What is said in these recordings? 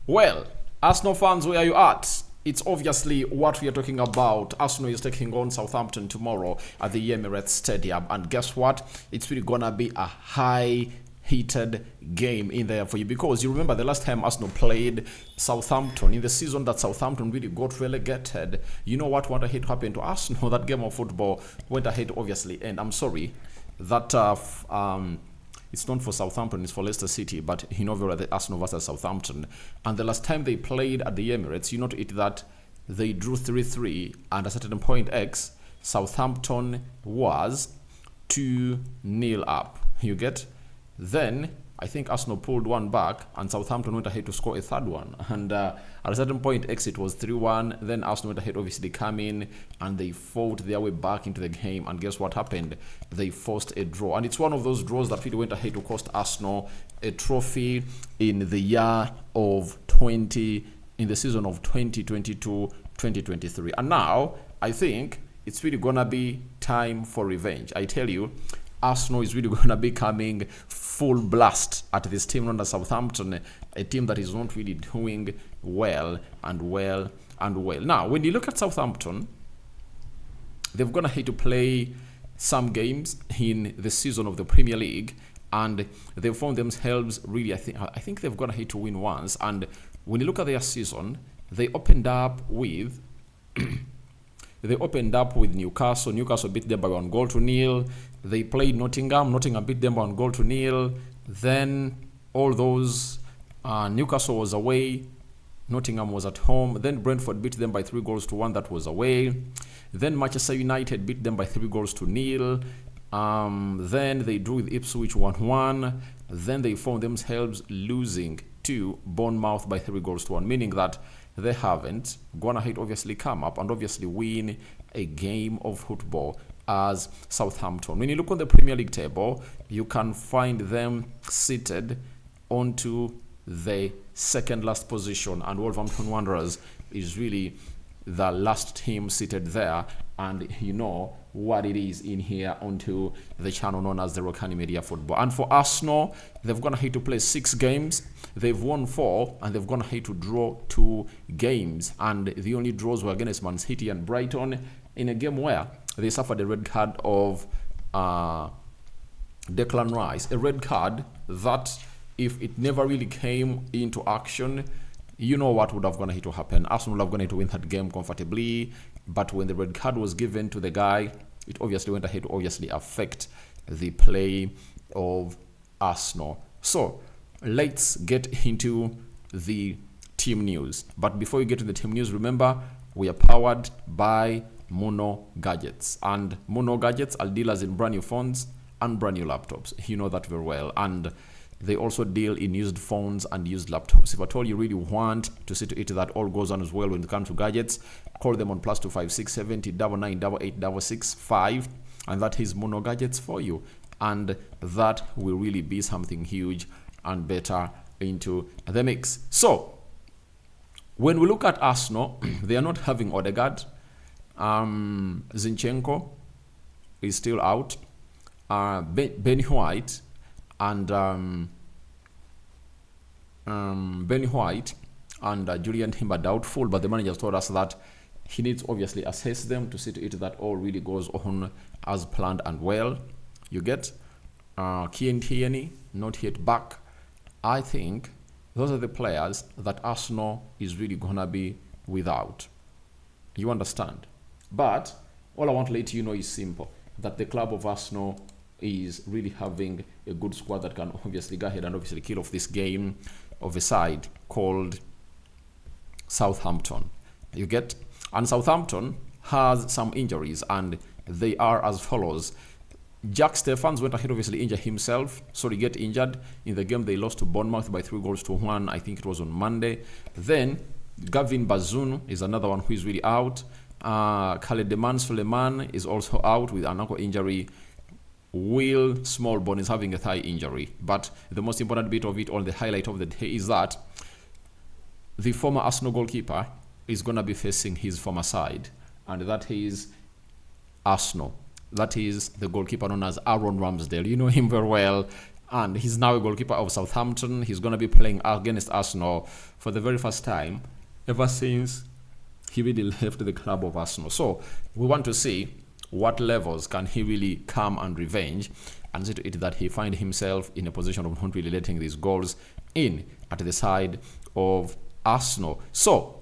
Well, Arsenal fans, where are you at? It's obviously what we are talking about. Arsenal is taking on Southampton tomorrow at the Emirates Stadium. And guess what? It's really going to be a high heated game in there for you, because you remember the last time Arsenal played Southampton in the season that Southampton really got relegated. You know what went ahead to happen to Arsenal? That game of football went ahead, obviously, and I'm sorry that it's not for Southampton, it's for Leicester City, but you know very well the Arsenal versus Southampton. And the last time they played at the Emirates, you know to it that they drew 3-3, and at a certain point X, Southampton was 2-0 up. You get? Then I think Arsenal pulled one back and Southampton went ahead to score a third one. And at a certain point, exit was 3-1. Then Arsenal went ahead, obviously come in, and they fought their way back into the game. And guess what happened? They forced a draw. And it's one of those draws that really went ahead to cost Arsenal a trophy in the year of in the season of 2022-2023. And now, I think it's really going to be time for revenge. I tell you, Arsenal is really going to be coming full blast at this team known as Southampton, a team that is not really doing well. Now, when you look at Southampton, they've gone ahead to play some games in the season of the Premier League, and they've found themselves really, I think they've gone ahead to win once. And when you look at their season, they opened up with Newcastle. Newcastle beat them by 1-0. They played Nottingham. Nottingham beat them by 1-0. Then all those, Newcastle was away. Nottingham was at home. Then Brentford beat them by 3-1. That was away. Then Manchester United beat them by 3-0. Then they drew with Ipswich 1-1. Then they found themselves losing to Bournemouth by 3-1, meaning that they haven't gone ahead, obviously come up and obviously win a game of football as Southampton. When you look on the Premier League table, you can find them seated onto the second last position, and Wolverhampton Wanderers is really the last team seated there. And you know what it is in here onto the channel known as the Rokani Media Football. And for Arsenal, they've gone ahead to play 6 games. They've won 4, and they've gone ahead to draw 2 games. And the only draws were against Man City and Brighton in a game where they suffered a red card of Declan Rice. A red card that, if it never really came into action, you know what would have gone ahead to happen. Arsenal would have gone ahead to win that game comfortably. But when the red card was given to the guy, it obviously went ahead to obviously affect the play of Arsenal. So let's get into the team news. But before you get to the team news, remember, we are powered by Mono Gadgets. And Mono Gadgets are dealers in brand new phones and brand new laptops. You know that very well. And they also deal in used phones and used laptops. If at all you really want to see to it that all goes on as well when it comes to gadgets, call them on +256 70 99 88 665, and that is Mono Gadgets for you. And that will really be something huge and better into the mix. So, when we look at Arsenal, they are not having Odegaard. Zinchenko is still out. Ben White and Julian Timber doubtful, but the manager told us that he needs obviously assess them to see to it that all really goes on as planned and well. You get Kieran Tierney not yet back. I think those are the players that Arsenal is really gonna be without. You understand? But all I want to let you know is simple, that the club of Arsenal is really having a good squad that can obviously go ahead and obviously kill off this game of a side called Southampton. You get? And Southampton has some injuries, and they are as follows. Jack Stephens went ahead obviously injure himself. Get injured in the game they lost to Bournemouth by 3-1. I think it was on Monday. Then Gavin Bazoun is another one who is really out. Khaled Deman Suleiman is also out with an ankle injury. Will Smallbone is having a thigh injury. But the most important bit of it, or the highlight of the day, is that the former Arsenal goalkeeper is going to be facing his former side, and that is Arsenal. That is the goalkeeper known as Aaron Ramsdale. You know him very well. and he's now a goalkeeper of Southampton. He's going to be playing against Arsenal for the very first time ever since he really left the club of Arsenal. So we want to see what levels can he really come and revenge, and see to it that he find himself in a position of not really letting these goals in at the side of Arsenal. So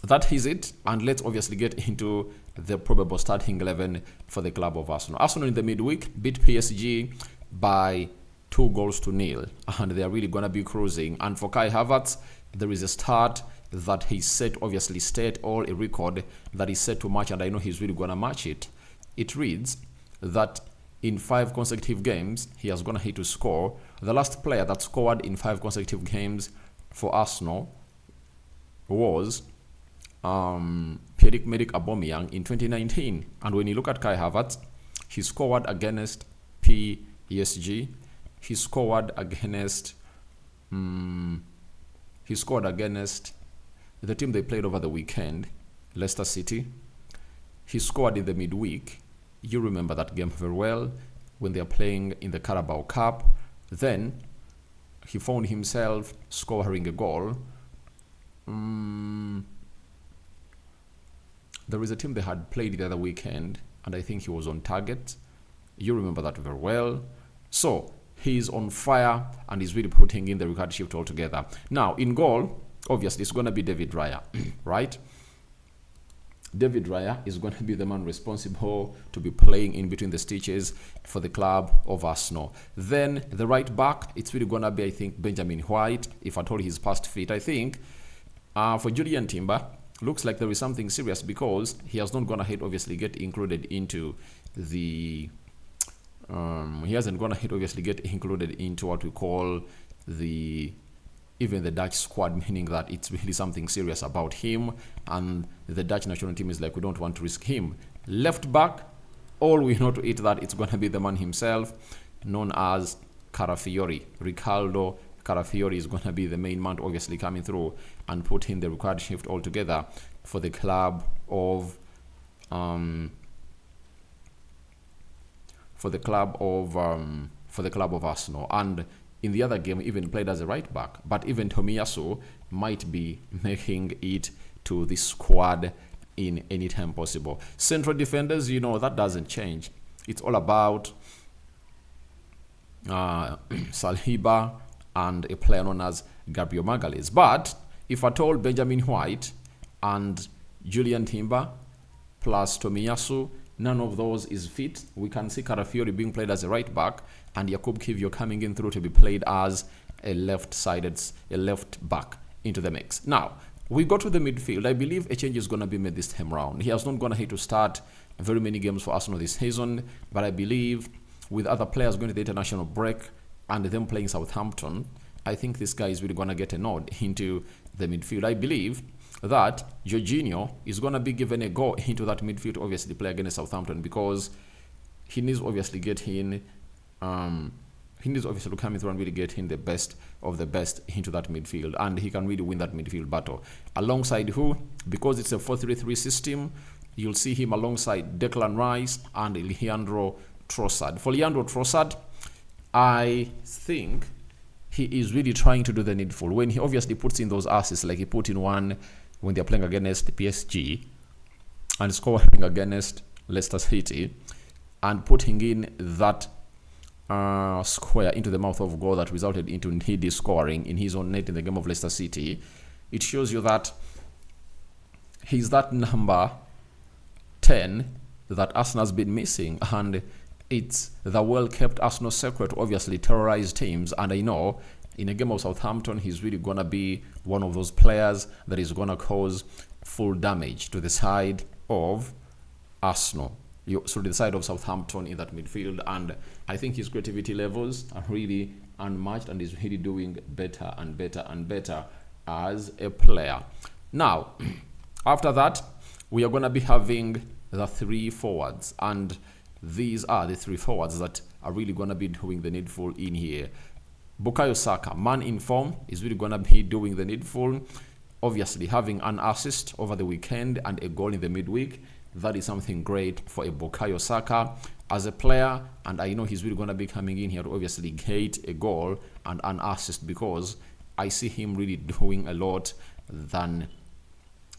that is it, and let's obviously get into the probable starting 11 for the club of Arsenal. Arsenal in the midweek beat PSG by 2-0, and they are really going to be cruising. And for Kai Havertz, there is a start that he set, obviously state all a record that is set to match, and I know he's really going to match it. It reads that in 5 consecutive games, he has gone hit to score. The last player that scored in 5 consecutive games for Arsenal was Pierre-Emerick Aubameyang in 2019. And when you look at Kai Havertz, he scored against PSG. He scored against the team they played over the weekend, Leicester City. He scored in the midweek. You remember that game very well, when they are playing in the Carabao Cup. Then he found himself scoring a goal. There is a team they had played the other weekend, and I think he was on target. You remember that very well. So he's on fire, and he's really putting in the record shift altogether. Now, in goal, obviously, it's going to be David Raya, right? David Raya is going to be the man responsible to be playing in between the stitches for the club of Arsenal. Then the right back, it's really going to be, I think, Benjamin White, if at all he's past fit. I think for Julian Timber, looks like there is something serious, because he has not gone ahead, obviously, get included into the he hasn't gone ahead, obviously, get included into what we call even the Dutch squad, meaning that it's really something serious about him, and the Dutch national team is like, we don't want to risk him. Left back, all we know to it that it's going to be the man himself, known as Carafiori. Ricardo Carafiori is going to be the main man, obviously, coming through and put in the required shift altogether for the club of Arsenal. And in the other game, even played as a right back, but even Tomiyasu might be making it to the squad in any time possible. Central defenders, that doesn't change. It's all about Saliba and a player known as Gabriel Magalhaes. But if at all Benjamin White and Julian Timber plus Tomiyasu, none of those is fit, we can see Carafiori being played as a right back, and Jakub Kiwior coming in through to be played as a left back into the mix. Now, we go to the midfield. I believe a change is going to be made this time round. He has not gone ahead to start very many games for Arsenal this season, but I believe with other players going to the international break and them playing Southampton, I think this guy is really going to get a nod into the midfield. I believe that Jorginho is going to be given a go into that midfield to obviously play against Southampton, because he needs obviously get in he needs obviously to come in through and really get in the best of the best into that midfield, and he can really win that midfield battle. Alongside who? Because it's a 4-3-3 system, you'll see him alongside Declan Rice and Leandro Trossard. For Leandro Trossard, I think he is really trying to do the needful. When he obviously puts in those assists, like he put in one when they're playing against PSG and scoring against Leicester City, and putting in that square into the mouth of goal that resulted into Ndidi scoring in his own net in the game of Leicester City, it shows you that he's that number 10 that Arsenal has been missing, and it's the well-kept Arsenal secret to obviously terrorize teams. And I know in a game of Southampton, he's really going to be one of those players that is going to cause full damage to the side of Arsenal. So the side of Southampton in that midfield, and I think his creativity levels are really unmatched, and he's really doing better and better and better as a player. Now, after that, we are going to be having the 3 forwards, and these are the 3 forwards that are really going to be doing the needful in here. Bukayo Saka, man in form, is really going to be doing the needful, obviously having an assist over the weekend and a goal in the midweek. that is something great for a Bukayo Saka as a player, and I know he's really going to be coming in here to obviously get a goal and an assist, because I see him really doing a lot than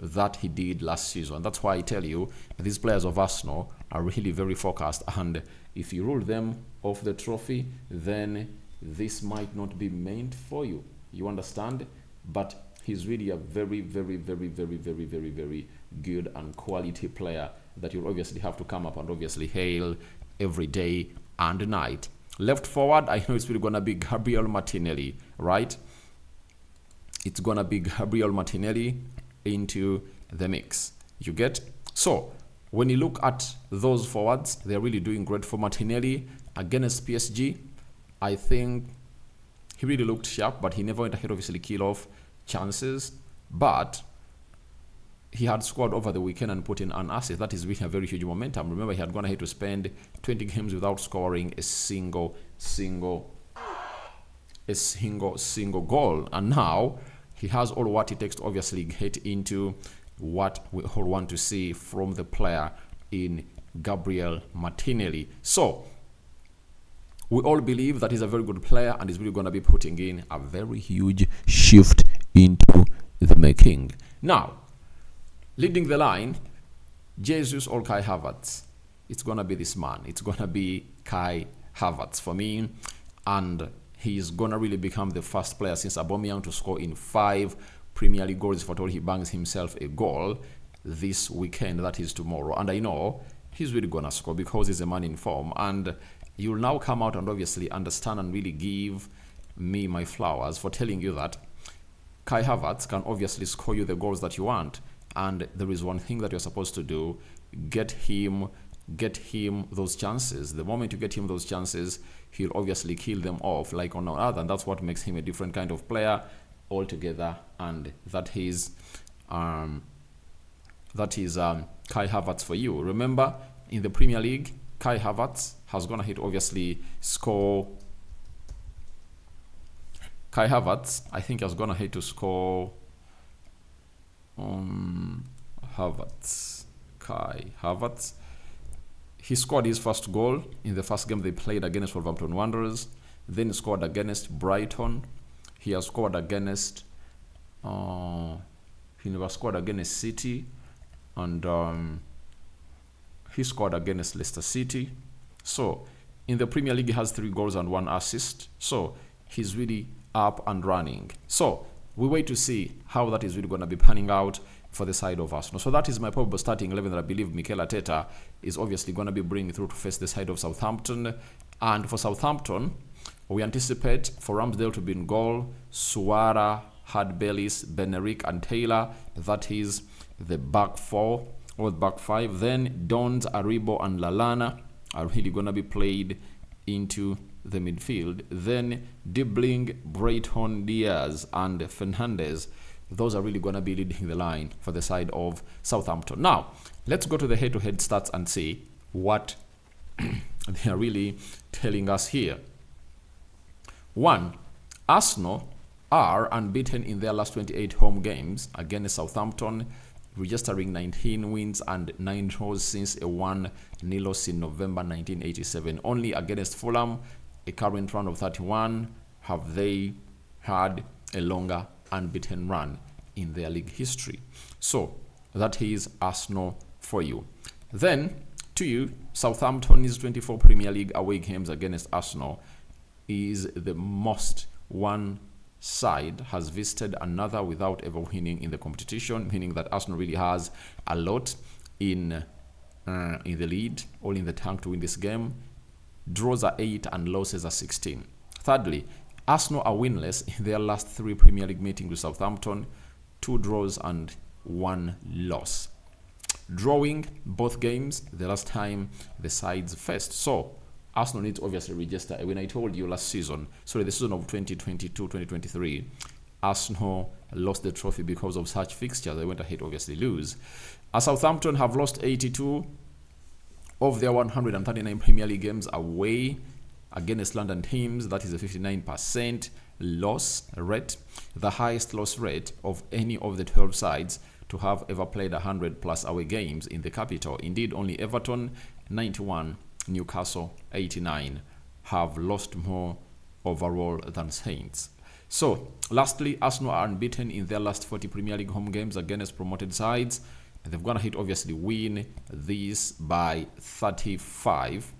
that he did last season. That's why I tell you, these players of Arsenal are really very focused, and if you rule them off the trophy, then this might not be meant for you. You understand? But he's really a very, very, very, very, very, very, very good and quality player that you'll obviously have to come up and obviously hail every day and night. Left forward, I know it's really going to be Gabriel Martinelli, right? It's going to be Gabriel Martinelli into the mix. You get? So, when you look at those forwards, they're really doing great. For Martinelli against PSG, I think he really looked sharp, but he never went ahead, obviously, kill off chances. But he had scored over the weekend and put in an assist. That is really a very huge momentum. Remember, he had gone ahead to spend 20 games without scoring a single goal. And now he has all what it takes to obviously get into what we all want to see from the player in Gabriel Martinelli. So we all believe that he's a very good player and he's really going to be putting in a very huge shift into the making. Now, leading the line, Jesus or Kai Havertz. It's going to be this man. It's going to be Kai Havertz for me. And he's going to really become the first player since Aubameyang to score in 5 Premier League goals for all he bangs himself a goal this weekend. That is tomorrow. And I know he's really going to score because he's a man in form. And you'll now come out and obviously understand and really give me my flowers for telling you that Kai Havertz can obviously score you the goals that you want. And there is one thing that you're supposed to do: get him those chances. The moment you get him those chances, he'll obviously kill them off like on other, and that's what makes him a different kind of player altogether. And that is Kai Havertz for you. Remember, in the Premier League, Kai Havertz has gone ahead obviously score. Kai Havertz, I think, has gone ahead to score. Kai Havertz. He scored his first goal in the first game they played against Wolverhampton Wanderers. Then he scored against Brighton. He has scored against. He never scored against City, and he scored against Leicester City. So in the Premier League, he has 3 goals and 1 assist. So he's really up and running. So we wait to see how that is really going to be panning out for the side of Arsenal. So that is my probable starting 11 that I believe Mikel Arteta is obviously going to be bringing through to face the side of Southampton. And for Southampton, we anticipate for Ramsdale to be in goal, Suara, Hardbellis, Benerick and Taylor. That is the back 4 or back 5. Then Dons, Aribo and Lallana are really going to be played into the midfield. Then Dibling, Brayton, Diaz and Fernandes. Those are really going to be leading the line for the side of Southampton. Now, let's go to the head-to-head stats and see what they are really telling us here. 1. Arsenal are unbeaten in their last 28 home games against Southampton, registering 19 wins and 9 draws since a 1-0 loss in November 1987. Only against Fulham, a current run of 31, have they had a longer unbeaten run in their league history. So that is Arsenal for you. Then to you, Southampton's 24 Premier League away games against Arsenal is the most one side has visited another without ever winning in the competition, meaning that Arsenal really has a lot in the lead, all in the tank to win this game. Draws are 8 and losses are 16. Thirdly, Arsenal are winless in their last 3 Premier League meetings with Southampton, 2 draws and 1 loss. Drawing both games the last time the sides faced. So Arsenal needs to obviously register. When I told you last season, the season of 2022-2023, Arsenal lost the trophy because of such fixtures. They went ahead to obviously lose. Southampton have lost 82 of their 139 Premier League games away against London teams. That is a 59% loss rate, the highest loss rate of any of the 12 sides to have ever played 100 plus away games in the capital. Indeed, only Everton 91, Newcastle 89 have lost more overall than Saints. So, lastly, Arsenal are unbeaten in their last 40 Premier League home games against promoted sides. They've gone ahead, obviously, win this by 35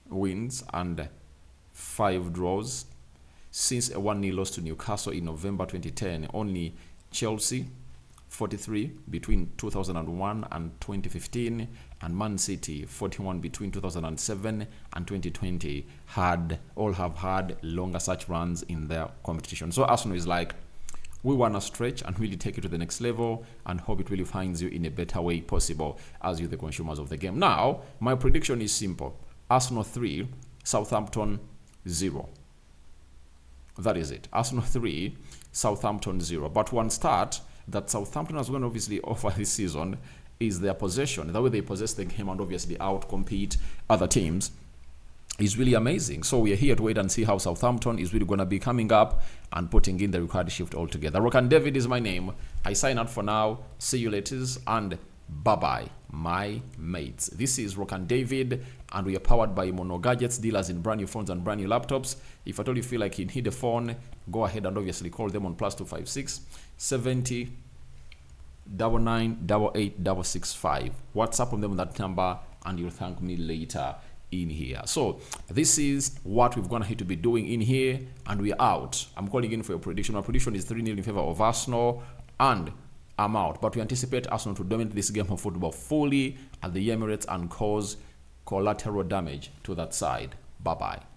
wins and 5 draws. Since a 1-0 loss to Newcastle in November 2010, only Chelsea 43 between 2001 and 2015, and Man City 41 between 2007 and 2020 all have had longer such runs in their competition. So Arsenal is like, we want to stretch and really take it to the next level and hope it really finds you in a better way possible as you, the consumers of the game. Now, my prediction is simple. Arsenal 3, Southampton 0. That is it. Arsenal 3, Southampton 0. But one start that Southampton is going to obviously offer this season is their possession. The way they possess the game and obviously outcompete other teams is really amazing. So we are here to wait and see how Southampton is really going to be coming up and putting in the required shift altogether. Rokani David is my name. I sign out for now. See you later and bye-bye, my mates. This is Rokani David, and we are powered by Mono Gadgets, dealers in brand new phones and brand new laptops. If at all you feel like you need a phone, go ahead and obviously call them on +256 70 99 88 665. WhatsApp on them on that number, and you'll thank me later in here. So this is what we've gone ahead to be doing in here, and we're out. I'm calling in for your prediction. My prediction is 3-0 in favor of Arsenal, and I'm out. But we anticipate Arsenal to dominate this game of football fully at the Emirates and cause collateral damage to that side. Bye-bye.